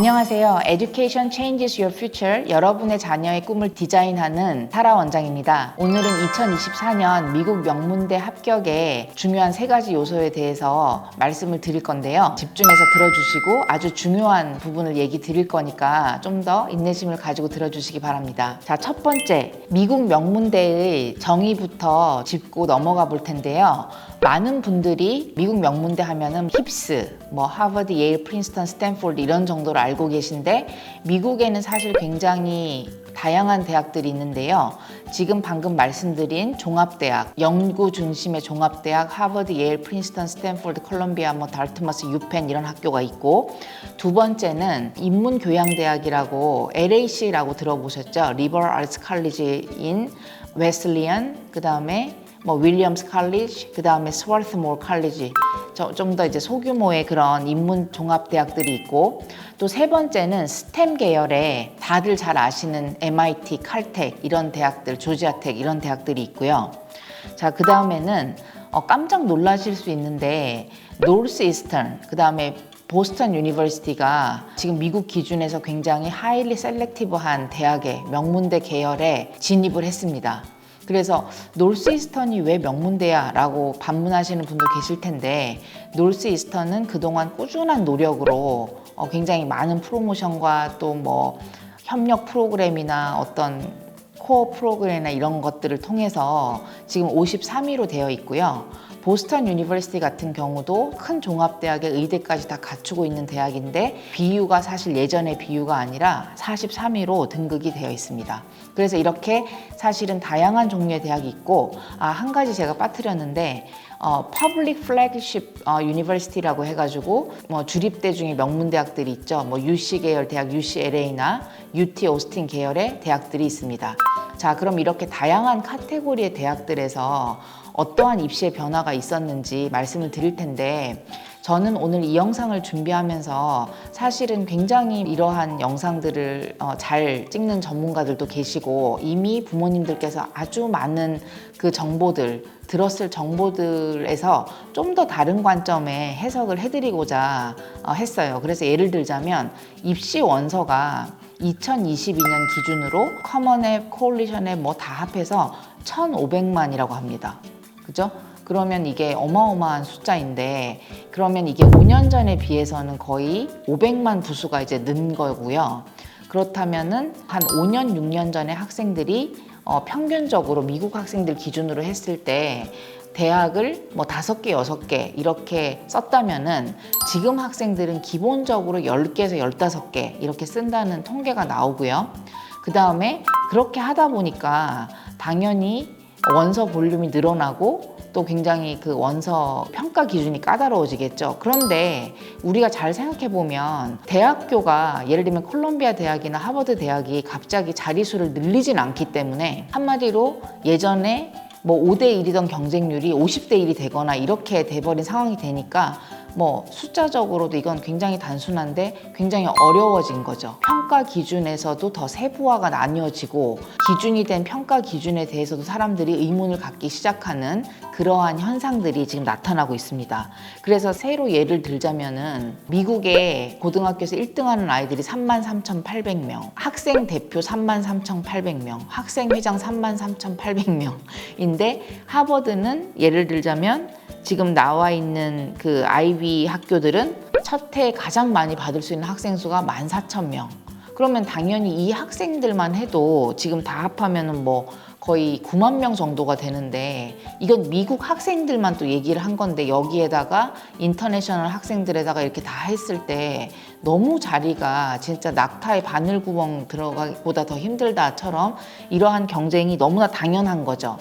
안녕하세요. Education Changes Your Future. 여러분의 자녀의 꿈을 디자인하는 사라 원장입니다. 오늘은 2024년 미국 명문대 합격의 중요한 3가지 요소에 대해서 말씀을 드릴 건데요. 집중해서 들어주시고 아주 중요한 부분을 얘기 드릴 거니까 좀 더 인내심을 가지고 들어주시기 바랍니다. 자, 첫 번째, 미국 명문대의 정의부터 짚고 넘어가 볼 텐데요. 많은 분들이 미국 명문대 하면은 힙스, 하버드, 예일, 프린스턴, 스탠포드 이런 정도로 알고 계신데 미국에는 사실 굉장히 다양한 대학들이 있는데요. 지금 방금 말씀드린 종합대학, 연구 중심의 종합대학, 하버드, 예일, 프린스턴, 스탠포드, 콜롬비아, 달트머스, 유펜 이런 학교가 있고, 두 번째는 인문교양대학이라고 LAC라고 들어보셨죠? 리버럴 아츠 칼리지인 웨슬리언, 그 다음에 윌리엄스 칼리지, 그 다음에 스워스모어 칼리지, 좀 더 이제 소규모의 그런 인문 종합대학들이 있고, 또 세 번째는 스템 계열의 다들 잘 아시는 MIT, 칼텍 이런 대학들, 조지아텍 이런 대학들이 있고요. 자, 그 다음에는 깜짝 놀라실 수 있는데 노스 이스턴, 그 다음에 보스턴 유니버시티가 지금 미국 기준에서 굉장히 하이리 셀렉티브한 대학의 명문대 계열에 진입을 했습니다. 그래서 노스이스턴이 왜 명문대야? 라고 반문하시는 분도 계실 텐데, 노스이스턴은 그동안 꾸준한 노력으로 굉장히 많은 프로모션과 또 협력 프로그램이나 어떤 코어 프로그램이나 이런 것들을 통해서 지금 53위로 되어 있고요. 보스턴 유니버시티 같은 경우도 큰 종합대학의 의대까지 다 갖추고 있는 대학인데 BU가 사실 예전의 BU가 아니라 43위로 등극이 되어 있습니다. 그래서 이렇게 사실은 다양한 종류의 대학이 있고, 한 가지 제가 빠뜨렸는데 Public Flagship University라고 해가지고 주립대 중에 명문대학들이 있죠. UC 계열 대학 UCLA나 UT 오스틴 계열의 대학들이 있습니다. 자, 그럼 이렇게 다양한 카테고리의 대학들에서 어떠한 입시의 변화가 있었는지 말씀을 드릴 텐데, 저는 오늘 이 영상을 준비하면서 사실은 굉장히 이러한 영상들을 잘 찍는 전문가들도 계시고 이미 부모님들께서 아주 많은 그 정보들, 들었을 정보들에서 좀 더 다른 관점의 해석을 해드리고자 했어요. 그래서 예를 들자면 입시 원서가 2022년 기준으로 커먼앱, 코올리션앱 다 합해서 1,500만이라고 합니다. 그죠? 그러면 이게 어마어마한 숫자인데, 그러면 이게 5년 전에 비해서는 거의 500만 부수가 이제 는 거고요. 그렇다면은 한 5년, 6년 전에 학생들이 평균적으로 미국 학생들 기준으로 했을 때 대학을 5개, 6개 이렇게 썼다면은 지금 학생들은 기본적으로 10개에서 15개 이렇게 쓴다는 통계가 나오고요. 그 다음에 그렇게 하다 보니까 당연히 원서 볼륨이 늘어나고 또 굉장히 그 원서 평가 기준이 까다로워지겠죠. 그런데 우리가 잘 생각해 보면 대학교가 예를 들면 콜롬비아 대학이나 하버드 대학이 갑자기 자리수를 늘리진 않기 때문에, 한마디로 예전에 5대1이던 경쟁률이 50대1이 되거나 이렇게 돼버린 상황이 되니까 숫자적으로도 이건 굉장히 단순한데 굉장히 어려워진 거죠. 평가 기준에서도 더 세부화가 나뉘어지고 기준이 된 평가 기준에 대해서도 사람들이 의문을 갖기 시작하는 그러한 현상들이 지금 나타나고 있습니다. 그래서 새로 예를 들자면은 미국의 고등학교에서 1등하는 아이들이 33,800명, 학생 대표 33,800명, 학생회장 33,800명인데 하버드는 예를 들자면 지금 나와 있는 그 아이비 학교들은 첫 해에 가장 많이 받을 수 있는 학생 수가 14,000명. 그러면 당연히 이 학생들만 해도 지금 다 합하면은 거의 9만 명 정도가 되는데, 이건 미국 학생들만 또 얘기를 한 건데 여기에다가 인터내셔널 학생들에다가 이렇게 다 했을 때 너무 자리가 진짜 낙타의 바늘구멍 들어가기보다 더 힘들다처럼 이러한 경쟁이 너무나 당연한 거죠.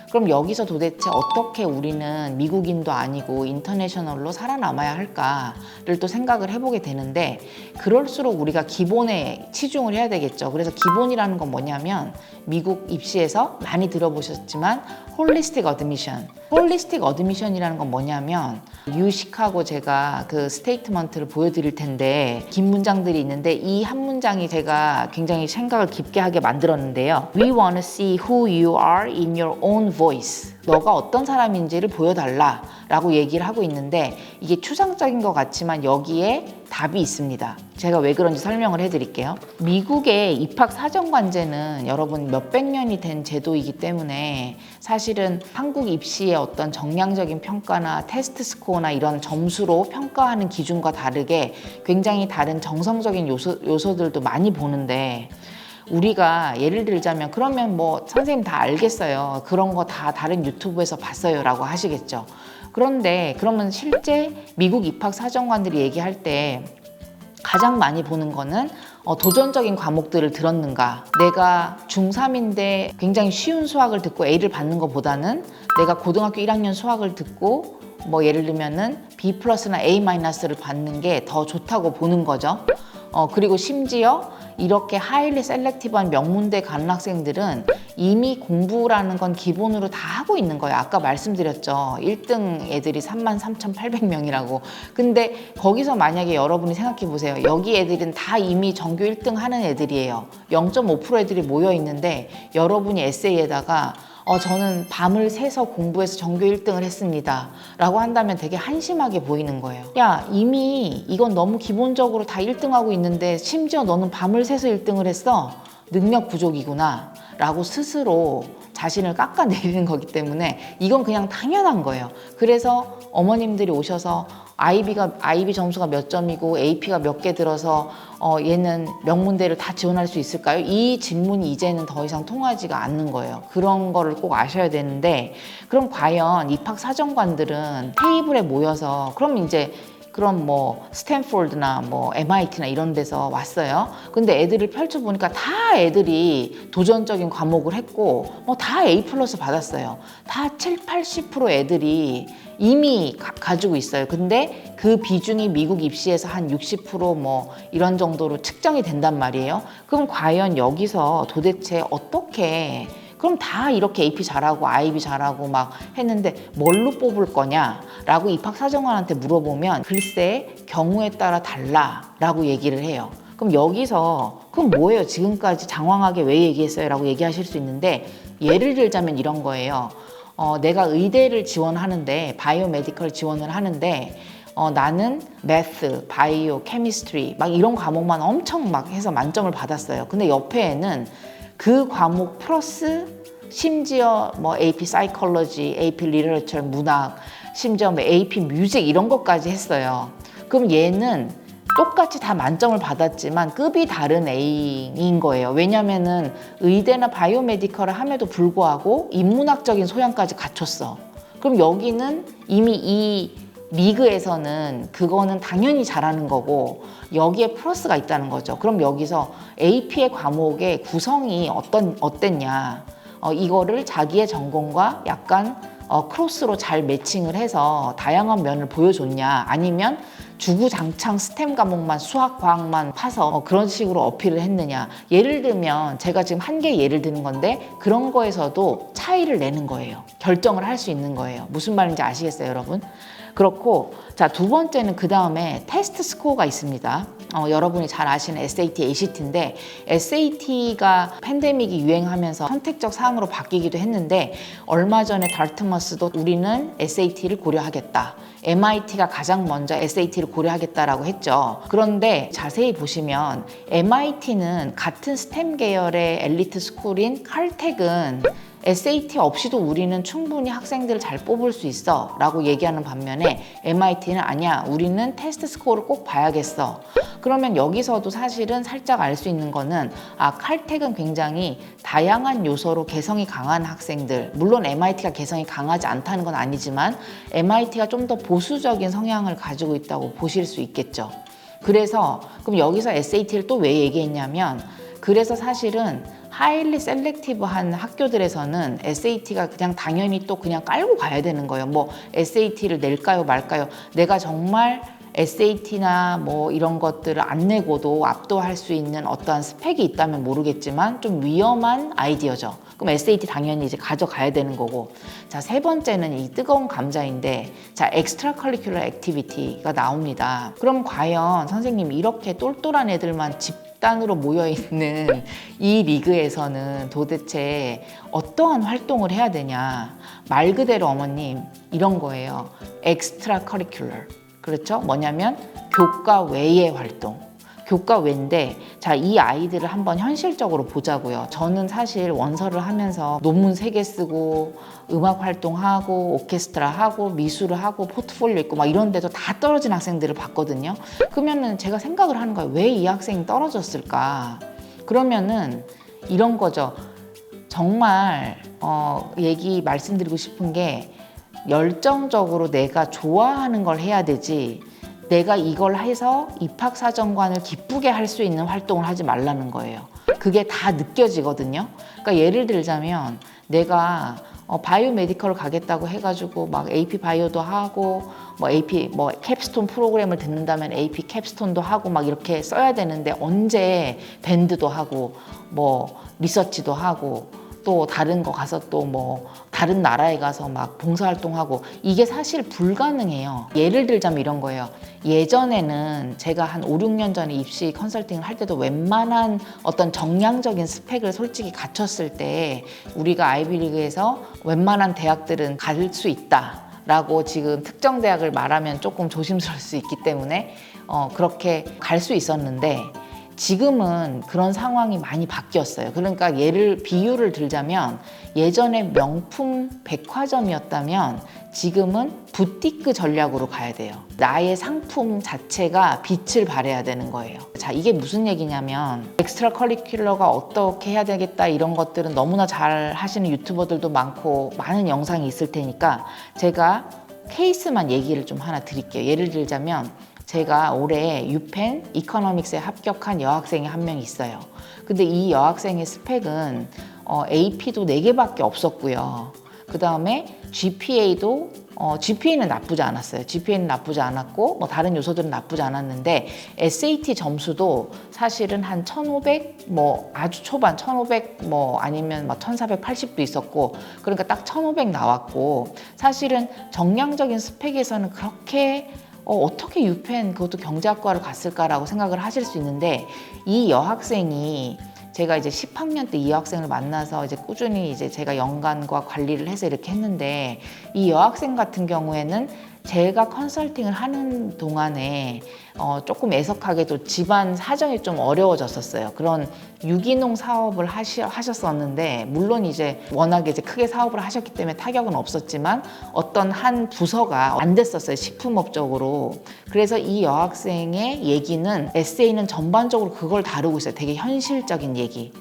그럼 여기서 도대체 어떻게 우리는 미국인도 아니고 인터내셔널로 살아남아야 할까를 또 생각을 해보게 되는데, 그럴수록 우리가 기본에 치중을 해야 되겠죠. 그래서 기본이라는 건 뭐냐면 미국 입시에서 많이 들어보셨지만 홀리스틱 어드미션. 홀리스틱 어드미션이라는 건 뭐냐면 유식하고 제가 그 스테이트먼트를 보여드릴 텐데 긴 문장들이 있는데 이 한 문장이 제가 굉장히 생각을 깊게 하게 만들었는데요. We want to see who you are in your own voice. 너가 어떤 사람인지를 보여달라 라고 얘기를 하고 있는데 이게 추상적인 것 같지만 여기에 답이 있습니다. 제가 왜 그런지 설명을 해드릴게요. 미국의 입학사정관제는 여러분 몇백 년이 된 제도이기 때문에 사실은 한국 입시의 어떤 정량적인 평가나 테스트 스코어나 이런 점수로 평가하는 기준과 다르게 굉장히 다른 정성적인 요소들도 많이 보는데 우리가 예를 들자면 그러면 뭐 선생님 다 알겠어요. 그런 거 다 다른 유튜브에서 봤어요 라고 하시겠죠. 그런데 그러면 실제 미국 입학 사정관들이 얘기할 때 가장 많이 보는 거는 도전적인 과목들을 들었는가. 내가 중3인데 굉장히 쉬운 수학을 듣고 A를 받는 것보다는 내가 고등학교 1학년 수학을 듣고 뭐 예를 들면은 B 플러스나 A 마이너스를 받는 게 더 좋다고 보는 거죠. 그리고 심지어 이렇게 하일리 셀렉티브한 명문대 가는 학생들은 이미 공부라는 건 기본으로 다 하고 있는 거예요. 아까 말씀드렸죠. 1등 애들이 33,800명이라고. 근데 거기서 만약에 여러분이 생각해 보세요. 여기 애들은 다 이미 전교 1등 하는 애들이에요. 0.5% 애들이 모여 있는데 여러분이 에세이에다가 저는 밤을 새서 공부해서 전교 1등을 했습니다 라고 한다면 되게 한심하게 보이는 거예요. 야, 이미 이건 너무 기본적으로 다 1등하고 있는데 심지어 너는 밤을 새서 1등을 했어? 능력 부족이구나 라고 스스로 자신을 깎아내리는 거기 때문에 이건 그냥 당연한 거예요. 그래서 어머님들이 오셔서 IB 점수가 몇 점이고 AP가 몇 개 들어서 얘는 명문대를 다 지원할 수 있을까요? 이 질문이 이제는 더 이상 통하지가 않는 거예요. 그런 거를 꼭 아셔야 되는데 그럼 과연 입학 사정관들은 테이블에 모여서 그럼 뭐 스탠포드나 뭐 MIT나 이런 데서 왔어요. 근데 애들을 펼쳐보니까 다 애들이 도전적인 과목을 했고 다 A 플러스 받았어요. 다 7, 80% 애들이 이미 가지고 있어요. 근데 그 비중이 미국 입시에서 한 60% 이런 정도로 측정이 된단 말이에요. 그럼 과연 여기서 도대체 어떻게 그럼 다 이렇게 AP 잘하고 IB 잘하고 막 했는데 뭘로 뽑을 거냐라고 입학사정관한테 물어보면 글쎄 경우에 따라 달라라고 얘기를 해요. 그럼 여기서 그럼 뭐예요? 지금까지 장황하게 왜 얘기했어요? 라고 얘기하실 수 있는데 예를 들자면 이런 거예요. 내가 의대를 지원하는데 바이오메디컬 지원을 하는데 나는 매스, 바이오, 케미스트리 막 이런 과목만 엄청 막 해서 만점을 받았어요. 근데 옆에는 그 과목 플러스 심지어 AP 사이콜로지, AP 리터처 문학, 심지어 AP 뮤직 이런 것까지 했어요. 그럼 얘는 똑같이 다 만점을 받았지만 급이 다른 A인 거예요. 왜냐면은 의대나 바이오메디컬을 함에도 불구하고 인문학적인 소양까지 갖췄어. 그럼 여기는 이미 이 리그에서는 그거는 당연히 잘하는 거고 여기에 플러스가 있다는 거죠. 그럼 여기서 AP의 과목의 구성이 어땠냐 이거를 자기의 전공과 약간 크로스로 잘 매칭을 해서 다양한 면을 보여줬냐 아니면 주구장창 스템 과목만 수학, 과학만 파서 그런 식으로 어필을 했느냐. 예를 들면 제가 지금 한 개 예를 드는 건데 그런 거에서도 차이를 내는 거예요. 결정을 할 수 있는 거예요. 무슨 말인지 아시겠어요, 여러분? 그렇고 자, 두 번째는 그 다음에 테스트 스코어가 있습니다. 여러분이 잘 아시는 SAT, ACT인데 SAT가 팬데믹이 유행하면서 선택적 사항으로 바뀌기도 했는데 얼마 전에 달트머스도 우리는 SAT를 고려하겠다. MIT가 가장 먼저 SAT를 고려하겠다라고 했죠. 그런데 자세히 보시면 MIT는 같은 스템 계열의 엘리트 스쿨인 칼텍은 SAT 없이도 우리는 충분히 학생들을 잘 뽑을 수 있어 라고 얘기하는 반면에 MIT는 아니야, 우리는 테스트 스코어를 꼭 봐야겠어. 그러면 여기서도 사실은 살짝 알 수 있는 거는 칼텍은 굉장히 다양한 요소로 개성이 강한 학생들, 물론 MIT가 개성이 강하지 않다는 건 아니지만 MIT가 좀 더 보수적인 성향을 가지고 있다고 보실 수 있겠죠. 그래서 그럼 여기서 SAT를 또 왜 얘기했냐면 그래서 사실은 하일리 셀렉티브한 학교들에서는 SAT가 그냥 당연히 또 그냥 깔고 가야 되는 거예요. SAT를 낼까요 말까요? 내가 정말 SAT나 이런 것들을 안 내고도 압도할 수 있는 어떠한 스펙이 있다면 모르겠지만 좀 위험한 아이디어죠. 그럼 SAT 당연히 이제 가져가야 되는 거고. 자, 세 번째는 이 뜨거운 감자인데, 자, extra curricular activity가 나옵니다. 그럼 과연 선생님 이렇게 똘똘한 애들만 집단으로 모여있는 이 리그에서는 도대체 어떠한 활동을 해야 되냐. 말 그대로 어머님 이런 거예요. 엑스트라 커리큘러. 그렇죠? 뭐냐면 교과 외의 활동. 교과 외인데 자, 이 아이들을 한번 현실적으로 보자고요. 저는 사실 원서를 하면서 논문 3개 쓰고 음악 활동하고 오케스트라 하고 미술을 하고 포트폴리오 있고 막 이런 데도 다 떨어진 학생들을 봤거든요. 그러면은 제가 생각을 하는 거예요. 왜 이 학생이 떨어졌을까? 그러면은 이런 거죠. 정말 얘기 말씀드리고 싶은 게 열정적으로 내가 좋아하는 걸 해야 되지 내가 이걸 해서 입학사정관을 기쁘게 할 수 있는 활동을 하지 말라는 거예요. 그게 다 느껴지거든요. 그러니까 예를 들자면 내가 바이오메디컬을 가겠다고 해가지고 막 AP 바이오도 하고 뭐 AP 뭐 캡스톤 프로그램을 듣는다면 AP 캡스톤도 하고 막 이렇게 써야 되는데 언제 밴드도 하고 뭐 리서치도 하고 또 다른 거 가서 또 뭐 다른 나라에 가서 막 봉사활동하고 이게 사실 불가능해요. 예를 들자면 이런 거예요. 예전에는 제가 한 5, 6년 전에 입시 컨설팅을 할 때도 웬만한 어떤 정량적인 스펙을 솔직히 갖췄을 때 우리가 아이비리그에서 웬만한 대학들은 갈 수 있다. 라고 지금 특정 대학을 말하면 조금 조심스러울 수 있기 때문에 그렇게 갈 수 있었는데 지금은 그런 상황이 많이 바뀌었어요. 그러니까 비유를 들자면 예전에 명품 백화점이었다면 지금은 부티크 전략으로 가야 돼요. 나의 상품 자체가 빛을 발해야 되는 거예요. 자, 이게 무슨 얘기냐면 엑스트라 커리큘러가 어떻게 해야 되겠다 이런 것들은 너무나 잘 하시는 유튜버들도 많고 많은 영상이 있을 테니까 제가 케이스만 얘기를 좀 하나 드릴게요. 예를 들자면 제가 올해 유펜 이코노믹스에 합격한 여학생이 한 명 있어요. 근데 이 여학생의 스펙은 AP도 4개밖에 없었고요. 그 다음에 GPA도 GPA는 나쁘지 않았어요. GPA는 나쁘지 않았고 뭐 다른 요소들은 나쁘지 않았는데 SAT 점수도 사실은 한 1500 뭐 아주 초반 1500 뭐 아니면 막 1480도 있었고 그러니까 딱 1500 나왔고 사실은 정량적인 스펙에서는 그렇게 어떻게 유펜 그것도 경제학과를 갔을까라고 생각을 하실 수 있는데 이 여학생이 제가 이제 10학년 때 이 여학생을 만나서 이제 꾸준히 이제 제가 연관과 관리를 해서 이렇게 했는데 이 여학생 같은 경우에는 제가 컨설팅을 하는 동안에 조금 애석하게도 집안 사정이 좀 어려워졌었어요. 그런 유기농 사업을 하셨었는데 물론 이제 워낙에 이제 크게 사업을 하셨기 때문에 타격은 없었지만 어떤 한 부서가 안 됐었어요. 식품업적으로. 그래서 이 여학생의 얘기는 에세이는 전반적으로 그걸 다루고 있어요. 되게 현실적인 얘기.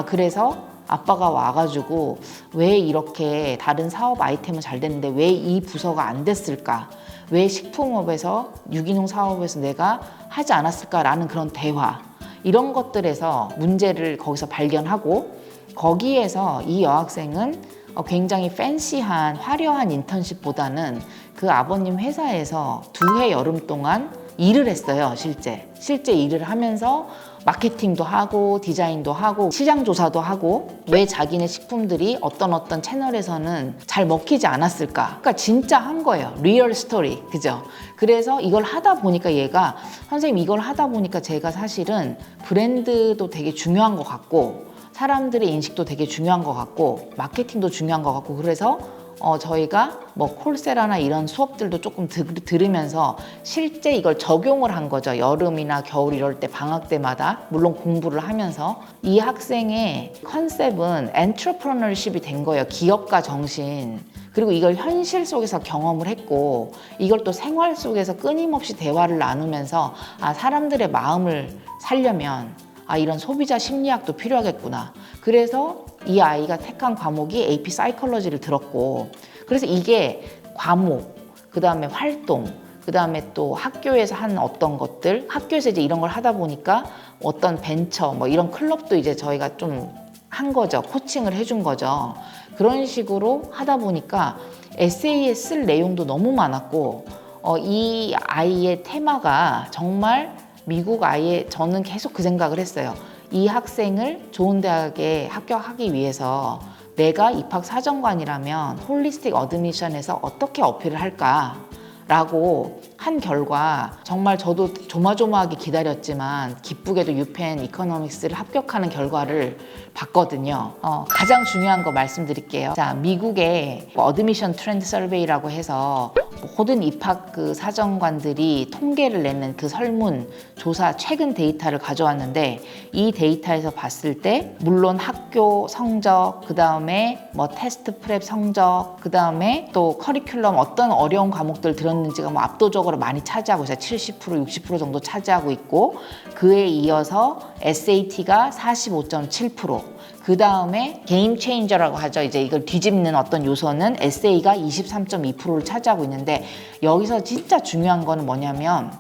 그래서 아빠가 와가지고 왜 이렇게 다른 사업 아이템은 잘 됐는데 왜 이 부서가 안 됐을까? 왜 식품업에서 유기농 사업에서 내가 하지 않았을까라는 그런 대화 이런 것들에서 문제를 거기서 발견하고 거기에서 이 여학생은 굉장히 팬시한 화려한 인턴십보다는 그 아버님 회사에서 2해 여름 동안 일을 했어요. 실제 일을 하면서 마케팅도 하고 디자인도 하고 시장 조사도 하고 왜 자기네 식품들이 어떤 채널에서는 잘 먹히지 않았을까. 그러니까 진짜 한 거예요. 리얼 스토리. 그죠? 그래서 이걸 하다 보니까 얘가 선생님 이걸 하다 보니까 제가 사실은 브랜드도 되게 중요한 것 같고 사람들의 인식도 되게 중요한 것 같고 마케팅도 중요한 것 같고 그래서 저희가 뭐 콜세라나 이런 수업들도 조금 들으면서 실제 이걸 적용을 한 거죠. 여름이나 겨울 이럴 때 방학 때마다 물론 공부를 하면서 이 학생의 컨셉은 엔트러프러너십이 된 거예요. 기업가 정신. 그리고 이걸 현실 속에서 경험을 했고 이걸 또 생활 속에서 끊임없이 대화를 나누면서 사람들의 마음을 살려면 이런 소비자 심리학도 필요하겠구나. 그래서 이 아이가 택한 과목이 AP 사이콜로지를 들었고 그래서 이게 과목, 그 다음에 활동, 그 다음에 또 학교에서 한 어떤 것들 학교에서 이제 이런 걸 하다 보니까 어떤 벤처 뭐 이런 클럽도 이제 저희가 좀 한 거죠. 코칭을 해준 거죠. 그런 식으로 하다 보니까 에세이에 쓸 내용도 너무 많았고 이 아이의 테마가 정말 미국 아이의 저는 계속 그 생각을 했어요. 이 학생을 좋은 대학에 합격하기 위해서 내가 입학 사정관이라면 홀리스틱 어드미션에서 어떻게 어필을 할까? 라고 한 결과 정말 저도 조마조마하게 기다렸지만 기쁘게도 유펜 이코노믹스를 합격하는 결과를 봤거든요. 가장 중요한 거 말씀드릴게요. 자, 미국의 어드미션 트렌드 서베이라고 해서 모든 입학 그 사정관들이 통계를 내는 그 설문 조사 최근 데이터를 가져왔는데 이 데이터에서 봤을 때 물론 학교 성적, 그 다음에 뭐 테스트 프렙 성적, 그 다음에 또 커리큘럼 어떤 어려운 과목들 들었는지가 뭐 압도적으로 많이 차지하고 있어요. 70%, 60% 정도 차지하고 있고 그에 이어서 SAT가 45.7%, 그 다음에 게임 체인저라고 하죠. 이제 이걸 뒤집는 어떤 요소는 에세이가 23.2%를 차지하고 있는데 여기서 진짜 중요한 거는 뭐냐면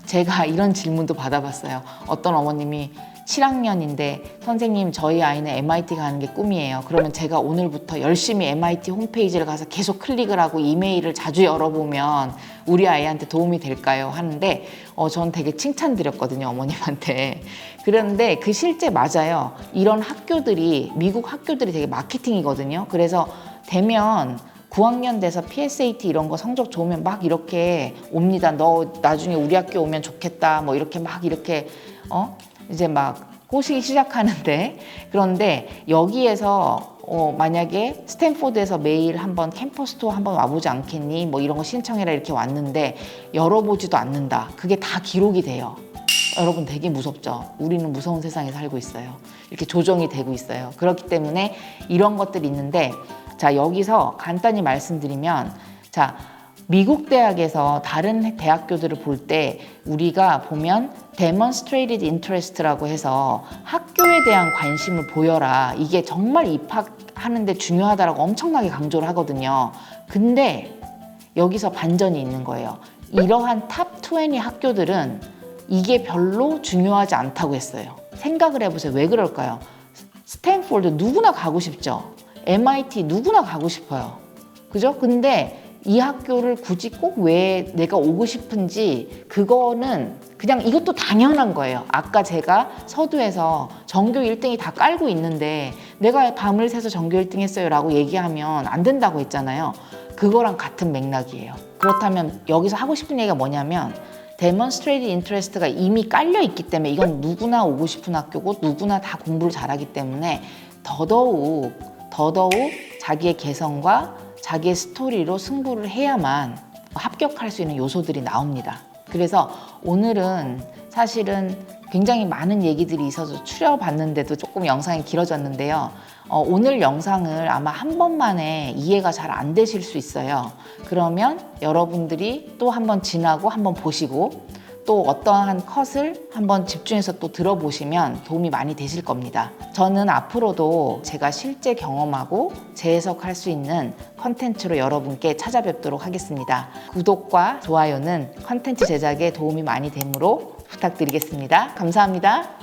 제가 이런 질문도 받아봤어요. 어떤 어머님이 7학년인데 선생님 저희 아이는 MIT 가는 게 꿈이에요. 그러면 제가 오늘부터 열심히 MIT 홈페이지를 가서 계속 클릭을 하고 이메일을 자주 열어보면 우리 아이한테 도움이 될까요? 하는데 전 되게 칭찬드렸거든요, 어머님한테. 그런데 그 실제 맞아요. 이런 학교들이 미국 학교들이 되게 마케팅이거든요. 그래서 되면 9학년 돼서 PSAT 이런 거 성적 좋으면 막 이렇게 옵니다. 너 나중에 우리 학교 오면 좋겠다. 뭐 이렇게 막 이렇게 이제 막 꼬시기 시작하는데 그런데 여기에서 만약에 스탠포드에서 매일 한번 캠퍼스 투어 한번 와보지 않겠니? 뭐 이런 거 신청해라 이렇게 왔는데 열어보지도 않는다. 그게 다 기록이 돼요. 여러분 되게 무섭죠? 우리는 무서운 세상에 살고 있어요. 이렇게 조정이 되고 있어요. 그렇기 때문에 이런 것들이 있는데 자, 여기서 간단히 말씀드리면 자, 미국 대학에서 다른 대학교들을 볼 때 우리가 보면 demonstrated interest라고 해서 학교에 대한 관심을 보여라. 이게 정말 입학하는데 중요하다라고 엄청나게 강조를 하거든요. 근데 여기서 반전이 있는 거예요. 이러한 탑 20 학교들은 이게 별로 중요하지 않다고 했어요. 생각을 해보세요. 왜 그럴까요? 스탠포드 누구나 가고 싶죠. MIT 누구나 가고 싶어요. 그죠? 근데 이 학교를 굳이 꼭 왜 내가 오고 싶은지 그거는 그냥 이것도 당연한 거예요. 아까 제가 서두에서 전교 1등이 다 깔고 있는데 내가 밤을 새서 전교 1등 했어요 라고 얘기하면 안 된다고 했잖아요. 그거랑 같은 맥락이에요. 그렇다면 여기서 하고 싶은 얘기가 뭐냐면 demonstrated interest가 이미 깔려 있기 때문에 이건 누구나 오고 싶은 학교고 누구나 다 공부를 잘하기 때문에 더더욱 자기의 개성과 자기의 스토리로 승부를 해야만 합격할 수 있는 요소들이 나옵니다. 그래서 오늘은 사실은 굉장히 많은 얘기들이 있어서 추려봤는데도 조금 영상이 길어졌는데요. 오늘 영상을 아마 한 번만에 이해가 잘 안 되실 수 있어요. 그러면 여러분들이 또 한 번 지나고 한 번 보시고 또 어떠한 컷을 한번 집중해서 또 들어보시면 도움이 많이 되실 겁니다. 저는 앞으로도 제가 실제 경험하고 재해석할 수 있는 컨텐츠로 여러분께 찾아뵙도록 하겠습니다. 구독과 좋아요는 컨텐츠 제작에 도움이 많이 되므로 부탁드리겠습니다. 감사합니다.